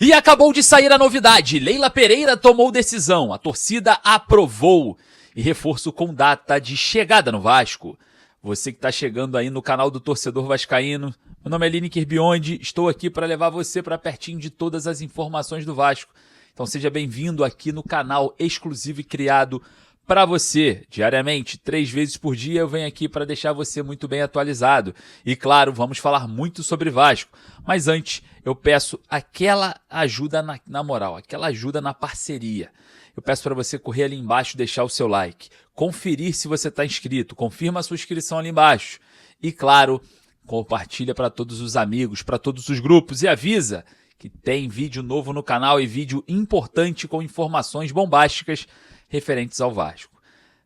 E acabou de sair a novidade, Leila Pereira tomou decisão, a torcida aprovou e reforço com data de chegada no Vasco. Você que está chegando aí no canal do Torcedor Vascaíno, meu nome é Lineker Biondi, estou aqui para levar você para pertinho de todas as informações do Vasco. Então seja bem-vindo aqui no canal exclusivo e criado para você, diariamente, 3 vezes por dia eu venho aqui para deixar você muito bem atualizado. E claro, vamos falar muito sobre Vasco. Mas antes, eu peço aquela ajuda na moral, aquela ajuda na parceria. Eu peço para você correr ali embaixo e deixar o seu like. Conferir se você está inscrito, confirma a sua inscrição ali embaixo. E claro, compartilha para todos os amigos, para todos os grupos e avisa que tem vídeo novo no canal e vídeo importante com informações bombásticas referentes ao Vasco.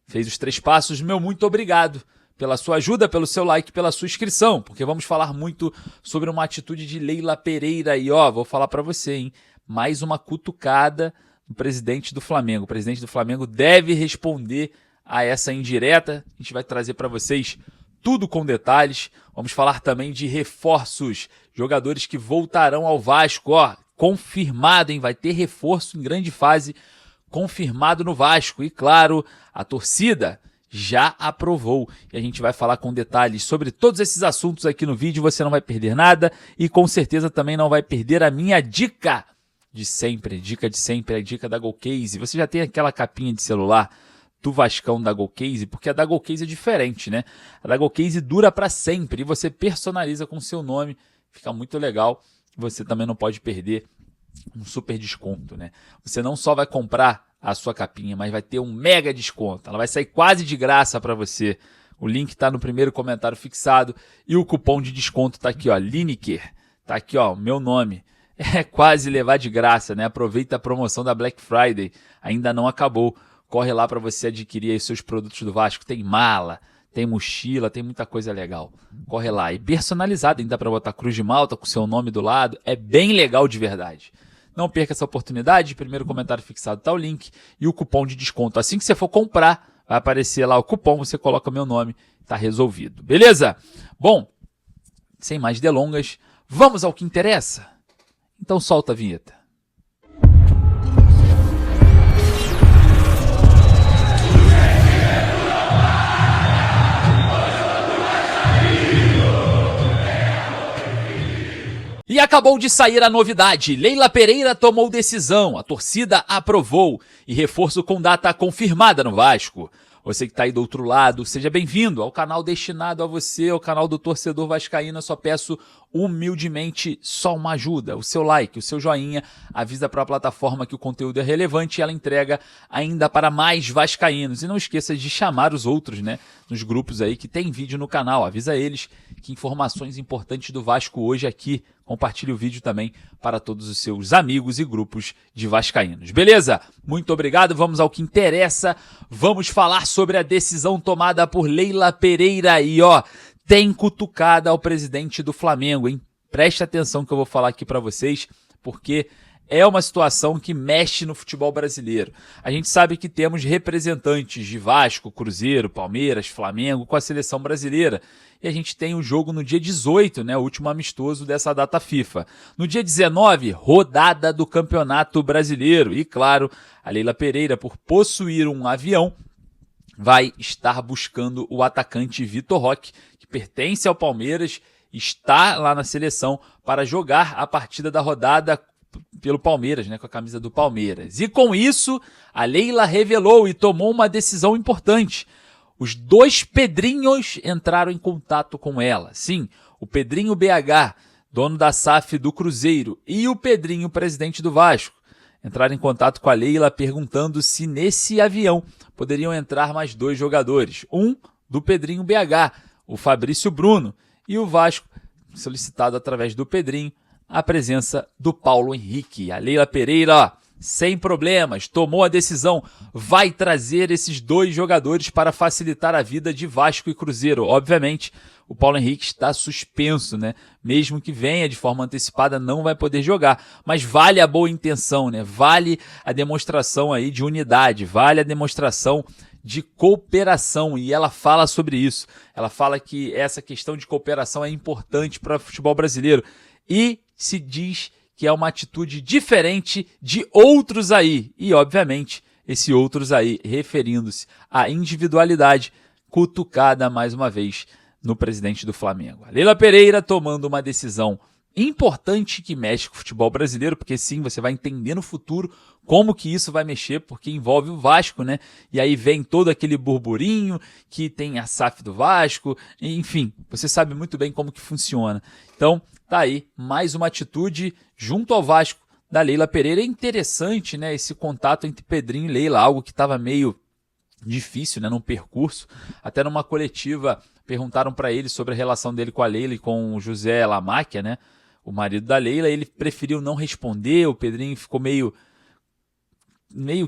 Fez os 3 passos, meu muito obrigado pela sua ajuda, pelo seu like, pela sua inscrição, porque vamos falar muito sobre uma atitude de Leila Pereira e vou falar para você, hein, mais uma cutucada do presidente do Flamengo. O presidente do Flamengo deve responder a essa indireta, a gente vai trazer para vocês tudo com detalhes, vamos falar também de reforços, jogadores que voltarão ao Vasco, confirmado, hein, vai ter reforço em grande fase, confirmado no Vasco e, claro, a torcida já aprovou. E a gente vai falar com detalhes sobre todos esses assuntos aqui no vídeo, você não vai perder nada e com certeza também não vai perder a minha dica de sempre, a dica da Golcase. Você já tem aquela capinha de celular do Vascão da Golcase, porque a da Golcase é diferente, né? A da Golcase dura para sempre e você personaliza com o seu nome, fica muito legal. Você também não pode perder um super desconto, né? Você não só vai comprar a sua capinha, mas vai ter um mega desconto. Ela vai sair quase de graça para você. O link está no primeiro comentário fixado e o cupom de desconto está aqui, Lineker. Tá aqui, meu nome. É quase levar de graça, né? Aproveita a promoção da Black Friday. Ainda não acabou. Corre lá para você adquirir aí seus produtos do Vasco. Tem mala, tem mochila, tem muita coisa legal. Corre lá. E personalizado, ainda para botar Cruz de Malta com o seu nome do lado. É bem legal de verdade. Não perca essa oportunidade. Primeiro comentário fixado está o link e o cupom de desconto. Assim que você for comprar, vai aparecer lá o cupom, você coloca meu nome, tá resolvido. Beleza? Bom, sem mais delongas, vamos ao que interessa? Então solta a vinheta. E acabou de sair a novidade, Leila Pereira tomou decisão, a torcida aprovou e reforço com data confirmada no Vasco. Você que está aí do outro lado, seja bem-vindo ao canal destinado a você, ao canal do Torcedor Vascaíno. Eu só peço humildemente só uma ajuda, o seu like, o seu joinha, avisa para a plataforma que o conteúdo é relevante e ela entrega ainda para mais vascaínos. E não esqueça de chamar os outros, né, nos grupos aí que tem vídeo no canal, avisa eles que informações importantes do Vasco hoje aqui. Compartilhe o vídeo também para todos os seus amigos e grupos de vascaínos. Beleza? Muito obrigado, vamos ao que interessa. Vamos falar sobre a decisão tomada por Leila Pereira e tem cutucada ao presidente do Flamengo, hein? Preste atenção que eu vou falar aqui para vocês, porque é uma situação que mexe no futebol brasileiro. A gente sabe que temos representantes de Vasco, Cruzeiro, Palmeiras, Flamengo com a seleção brasileira. E a gente tem o jogo no dia 18, né, o último amistoso dessa data FIFA. No dia 19, rodada do Campeonato Brasileiro. E claro, a Leila Pereira, por possuir um avião, vai estar buscando o atacante Vitor Roque, que pertence ao Palmeiras, está lá na seleção para jogar a partida da rodada pelo Palmeiras, né, com a camisa do Palmeiras. E com isso, a Leila revelou e tomou uma decisão importante. Os 2 Pedrinhos entraram em contato com ela. Sim, o Pedrinho BH, dono da SAF do Cruzeiro, e o Pedrinho, presidente do Vasco, entraram em contato com a Leila perguntando se nesse avião poderiam entrar mais 2 jogadores. Um do Pedrinho BH, o Fabrício Bruno, e o Vasco, solicitado através do Pedrinho, a presença do Paulo Henrique. A Leila Pereira, sem problemas, tomou a decisão, vai trazer esses 2 jogadores para facilitar a vida de Vasco e Cruzeiro. Obviamente, o Paulo Henrique está suspenso, né? Mesmo que venha de forma antecipada, não vai poder jogar. Mas vale a boa intenção, né? Vale a demonstração aí de unidade, vale a demonstração de cooperação, e ela fala sobre isso. Ela fala que essa questão de cooperação é importante para o futebol brasileiro. E se diz que é uma atitude diferente de outros aí. E, obviamente, esse outros aí, referindo-se à individualidade, cutucada mais uma vez no presidente do Flamengo. A Leila Pereira tomando uma decisão importante que mexe com o futebol brasileiro, porque sim, você vai entender no futuro como que isso vai mexer, porque envolve o Vasco, né? E aí vem todo aquele burburinho que tem a SAF do Vasco, enfim, você sabe muito bem como que funciona. Então, tá aí mais uma atitude junto ao Vasco da Leila Pereira. É interessante, né, esse contato entre Pedrinho e Leila, algo que estava meio difícil, né, num percurso. Até numa coletiva perguntaram para ele sobre a relação dele com a Leila e com o José Lamáquia, né, o marido da Leila. Ele preferiu não responder, o Pedrinho ficou meio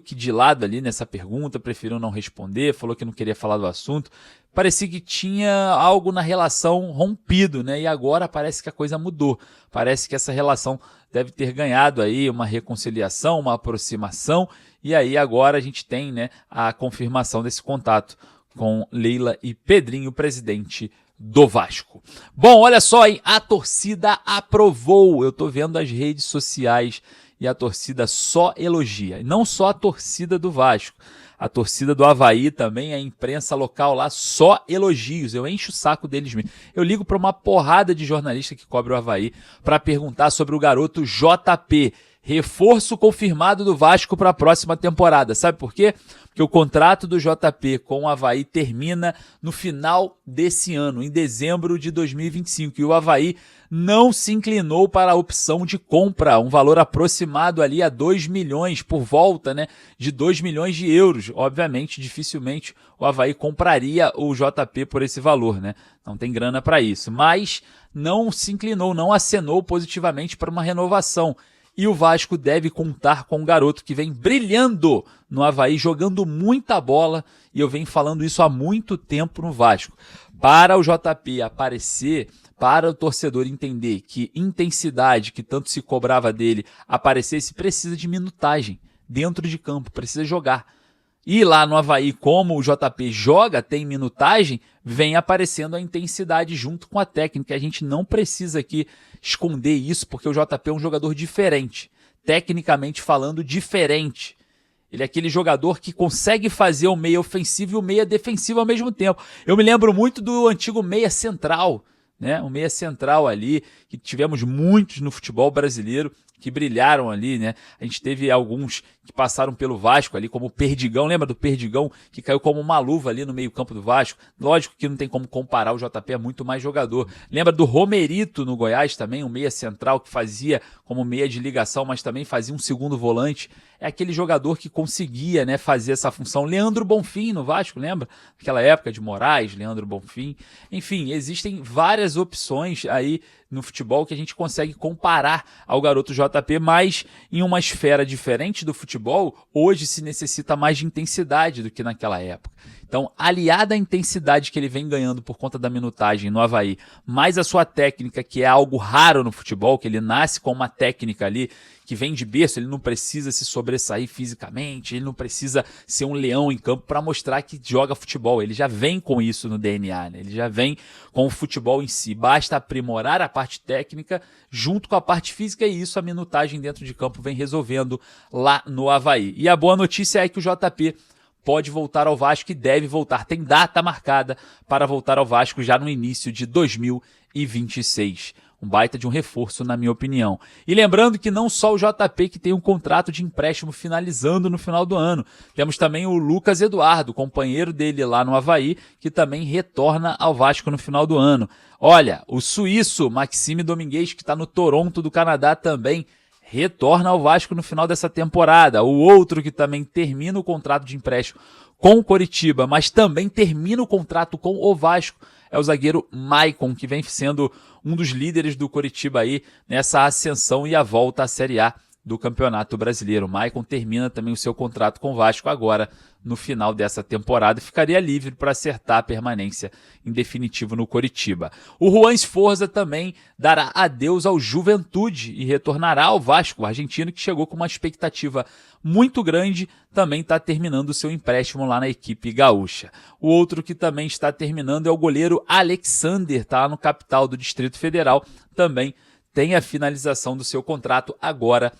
que de lado ali nessa pergunta, preferiu não responder, falou que não queria falar do assunto. Parecia que tinha algo na relação rompido, né? E agora parece que a coisa mudou. Parece que essa relação deve ter ganhado aí uma reconciliação, uma aproximação, e aí agora a gente tem, né, a confirmação desse contato com Leila e Pedrinho, presidente do Vasco. Bom, olha só, hein? A torcida aprovou. Eu tô vendo as redes sociais e a torcida só elogia. E não só a torcida do Vasco. A torcida do Avaí também, a imprensa local lá, só elogios. Eu encho o saco deles mesmo. Eu ligo para uma porrada de jornalista que cobre o Avaí para perguntar sobre o garoto JP. Reforço confirmado do Vasco para a próxima temporada. Sabe por quê? Porque o contrato do JP com o Avaí termina no final desse ano, em dezembro de 2025. E o Avaí não se inclinou para a opção de compra, um valor aproximado ali a 2 milhões, por volta, né, de 2 milhões de euros. Obviamente, dificilmente o Avaí compraria o JP por esse valor, né? Não tem grana para isso. Mas não se inclinou, não acenou positivamente para uma renovação. E o Vasco deve contar com um garoto que vem brilhando no Avaí, jogando muita bola, e eu venho falando isso há muito tempo no Vasco. Para o JP aparecer, para o torcedor entender que intensidade, que tanto se cobrava dele, aparecesse, precisa de minutagem dentro de campo, precisa jogar. E lá no Avaí, como o JP joga, tem minutagem, vem aparecendo a intensidade junto com a técnica. A gente não precisa aqui esconder isso, porque o JP é um jogador diferente. Tecnicamente falando, diferente. Ele é aquele jogador que consegue fazer o meia ofensivo e o meia defensivo ao mesmo tempo. Eu me lembro muito do antigo meia central, né? O meia central ali, que tivemos muitos no futebol brasileiro, que brilharam ali, né? A gente teve alguns que passaram pelo Vasco ali, como o Perdigão. Lembra do Perdigão, que caiu como uma luva ali no meio-campo do Vasco? Lógico que não tem como comparar, o JP é muito mais jogador. Lembra do Romerito no Goiás também, um meia central que fazia como meia de ligação, mas também fazia um segundo volante. É aquele jogador que conseguia, né, fazer essa função. Leandro Bonfim no Vasco, lembra? Naquela época de Moraes, Leandro Bonfim. Enfim, existem várias opções aí no futebol que a gente consegue comparar ao garoto JP, mas em uma esfera diferente do futebol, hoje se necessita mais de intensidade do que naquela época. Então, aliada à intensidade que ele vem ganhando por conta da minutagem no Avaí, mais a sua técnica, que é algo raro no futebol, que ele nasce com uma técnica ali que vem de berço, ele não precisa se sobressair fisicamente, ele não precisa ser um leão em campo para mostrar que joga futebol, ele já vem com isso no DNA, né? Ele já vem com o futebol em si, basta aprimorar a parte técnica junto com a parte física, e isso a minutagem dentro de campo vem resolvendo lá no Avaí. E a boa notícia é que o JP pode voltar ao Vasco e deve voltar, tem data marcada para voltar ao Vasco já no início de 2026. Um baita de um reforço, na minha opinião. E lembrando que não só o JP que tem um contrato de empréstimo finalizando no final do ano. Temos também o Lucas Eduardo, companheiro dele lá no Avaí, que também retorna ao Vasco no final do ano. Olha, o suíço Maxime Domingues, que está no Toronto do Canadá também, retorna ao Vasco no final dessa temporada. O outro que também termina o contrato de empréstimo com o Coritiba, mas também termina o contrato com o Vasco, é o zagueiro Maicon, que vem sendo um dos líderes do Coritiba aí nessa ascensão e a volta à Série A do Campeonato Brasileiro. O Maicon termina também o seu contrato com o Vasco agora no final dessa temporada e ficaria livre para acertar a permanência em definitivo no Coritiba. O Juan Esforza também dará adeus ao Juventude e retornará ao Vasco. O argentino, que chegou com uma expectativa muito grande, também está terminando o seu empréstimo lá na equipe gaúcha. O outro que também está terminando é o goleiro Alexander, tá lá no capital do Distrito Federal, também tem a finalização do seu contrato agora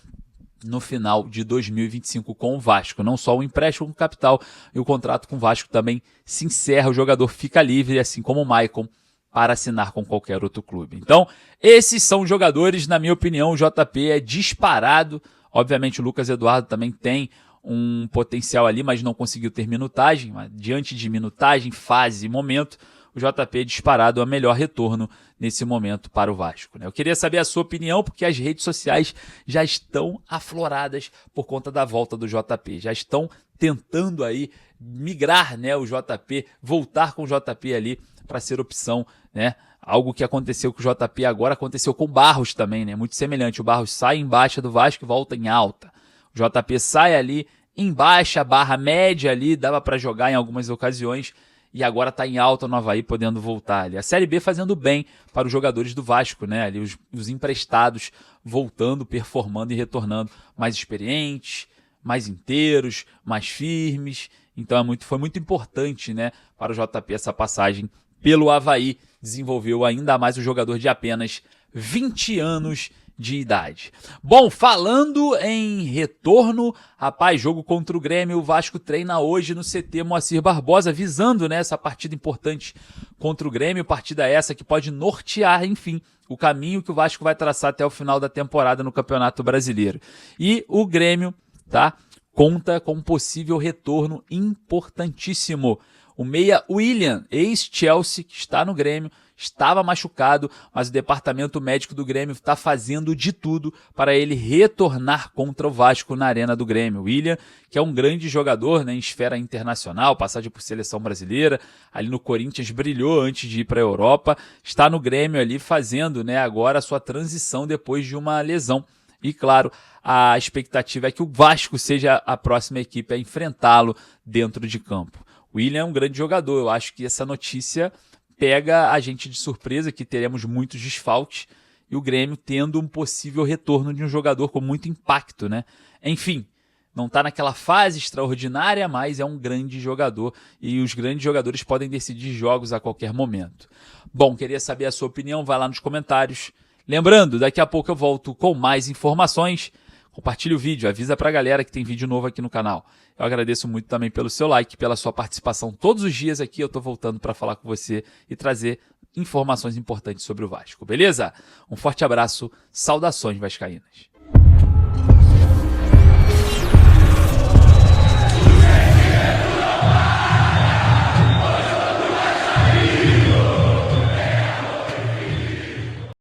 no final de 2025 com o Vasco. Não só o empréstimo com capital, e o contrato com o Vasco também se encerra, o jogador fica livre, assim como o Maicon, para assinar com qualquer outro clube. Então, esses são os jogadores, na minha opinião, o JP é disparado. Obviamente o Lucas Eduardo também tem um potencial ali, mas não conseguiu ter minutagem. Mas, diante de minutagem, fase e momento, o JP é disparado, é o melhor retorno nesse momento para o Vasco, né? Eu queria saber a sua opinião, porque as redes sociais já estão afloradas por conta da volta do JP. Já estão tentando aí migrar, né, o JP, voltar com o JP ali para ser opção, né? Algo que aconteceu com o JP agora aconteceu com o Barros também, né? Muito semelhante. O Barros sai em baixa do Vasco e volta em alta. O JP sai ali em baixa, barra média ali, dava para jogar em algumas ocasiões e agora está em alta no Avaí, podendo voltar ali. A Série B fazendo bem para os jogadores do Vasco, né? Ali os emprestados voltando, performando e retornando mais experientes, mais inteiros, mais firmes. Então foi muito importante, né, para o JP essa passagem pelo Avaí. Desenvolveu ainda mais o jogador de apenas 20 anos de idade. Bom, falando em retorno, rapaz, jogo contra o Grêmio, o Vasco treina hoje no CT Moacir Barbosa, visando, né, essa partida importante contra o Grêmio, partida essa que pode nortear, enfim, o caminho que o Vasco vai traçar até o final da temporada no Campeonato Brasileiro. E o Grêmio, tá, conta com um possível retorno importantíssimo. O meia William, ex-Chelsea, que está no Grêmio, estava machucado, mas o departamento médico do Grêmio está fazendo de tudo para ele retornar contra o Vasco na Arena do Grêmio. William, que é um grande jogador, né, em esfera internacional, passagem por seleção brasileira, ali no Corinthians brilhou antes de ir para a Europa, está no Grêmio ali fazendo, né, agora a sua transição depois de uma lesão. E claro, a expectativa é que o Vasco seja a próxima equipe a enfrentá-lo dentro de campo. O William é um grande jogador, eu acho que essa notícia pega a gente de surpresa, que teremos muitos desfalques, e o Grêmio tendo um possível retorno de um jogador com muito impacto, né? Enfim, não está naquela fase extraordinária, mas é um grande jogador, e os grandes jogadores podem decidir jogos a qualquer momento. Bom, queria saber a sua opinião, vai lá nos comentários. Lembrando, daqui a pouco eu volto com mais informações. Compartilhe o vídeo, avisa pra galera que tem vídeo novo aqui no canal. Eu agradeço muito também pelo seu like, pela sua participação todos os dias aqui. Eu tô voltando para falar com você e trazer informações importantes sobre o Vasco, beleza? Um forte abraço, saudações vascaínas.